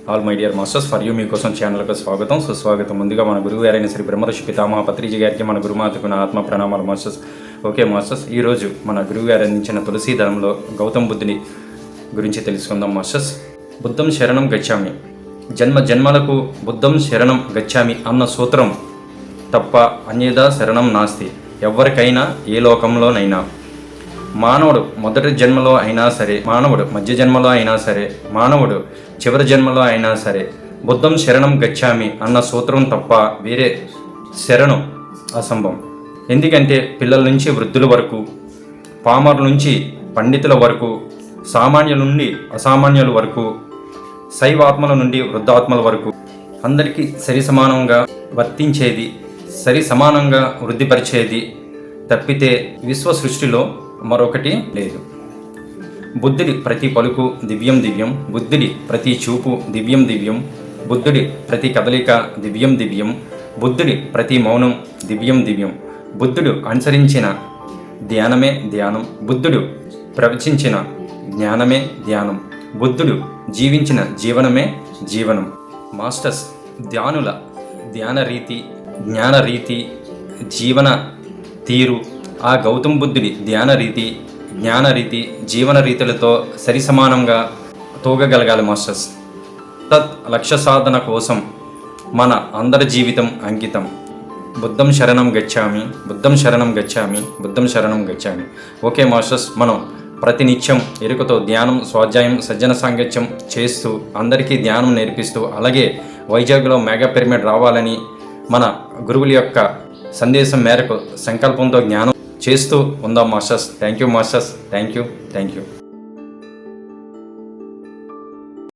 All my dear masters for you మీకోసం ఛానల్కు స్వాగతం సుస్వాగతం. ముందుగా మన గురువు గారైన శ్రీ బ్రహ్మర్షి పితామహ పత్రిజీ గారికి మన గురుమాతకు నా ఆత్మ ప్రణామాలు మాస్టర్స్. ఓకే మాస్టర్స్, ఈరోజు మన గురువు గారు అందించిన తులసీ దళంలో గౌతమ బుద్ధుని గురించి తెలుసుకుందాం మాస్టర్స్. బుద్ధం శరణం గచ్చామి, జన్మ జన్మలకు బుద్ధం శరణం గచ్చామి అన్న సూత్రం తప్ప అన్యదా శరణం నాస్తి. ఎవరికైనా ఏ లోకంలోనైనా, మానవుడు మొదటి జన్మలో అయినా సరే, మానవుడు మధ్య జన్మలో అయినా సరే, మానవుడు చివరి జన్మలో అయినా సరే, బుద్ధం శరణం గచ్చామి అన్న సూత్రం తప్ప వేరే శరణం అసంభవం. ఎందుకంటే పిల్లల నుంచి వృద్ధుల వరకు, పామరుల నుంచి పండితుల వరకు, సామాన్యుల నుండి అసామాన్యుల వరకు, శైవాత్మల నుండి వృద్ధాత్మల వరకు అందరికీ సరి సమానంగా వర్తించేది, సరి సమానంగా వృద్ధిపరిచేది తప్పితే విశ్వ సృష్టిలో మరొకటి లేదు. బుద్ధుడి ప్రతి పలుకు దివ్యం దివ్యం, బుద్ధుడి ప్రతి చూపు దివ్యం దివ్యం, బుద్ధుడి ప్రతి కదలిక దివ్యం దివ్యం, బుద్ధుడి ప్రతి మౌనం దివ్యం దివ్యం, బుద్ధుడు అనుసరించిన ధ్యానమే ధ్యానం, బుద్ధుడు ప్రవచించిన జ్ఞానమే ధ్యానం, బుద్ధుడు జీవించిన జీవనమే జీవనం. మాస్టర్స్, ధ్యానుల ధ్యాన రీతి, జ్ఞాన రీతి, జీవన తీరు ఆ గౌతమ బుద్ధుడి ధ్యాన రీతి, జ్ఞాన రీతి, జీవన రీతులతో సరి సమానంగా తూగగలగాలి మాస్టర్స్. తత్ లక్ష్య సాధన కోసం మన అందరి జీవితం అంకితం. బుద్ధం శరణం గచ్చామి, బుద్ధం శరణం గచ్చామి, బుద్ధం శరణం గచ్చామి. ఓకే మాస్టర్స్, మనం ప్రతినిత్యం ఎరుకతో ధ్యానం, స్వాధ్యాయం, సజ్జన సాంగత్యం చేస్తూ అందరికీ ధ్యానం నేర్పిస్తూ, అలాగే వైజాగ్లో మెగా పిరమిడ్ రావాలని మన గురువుల యొక్క సందేశం మేరకు సంకల్పంతో జ్ఞానం చేస్తూ ఉందాం masters. Thank you masters, thank you.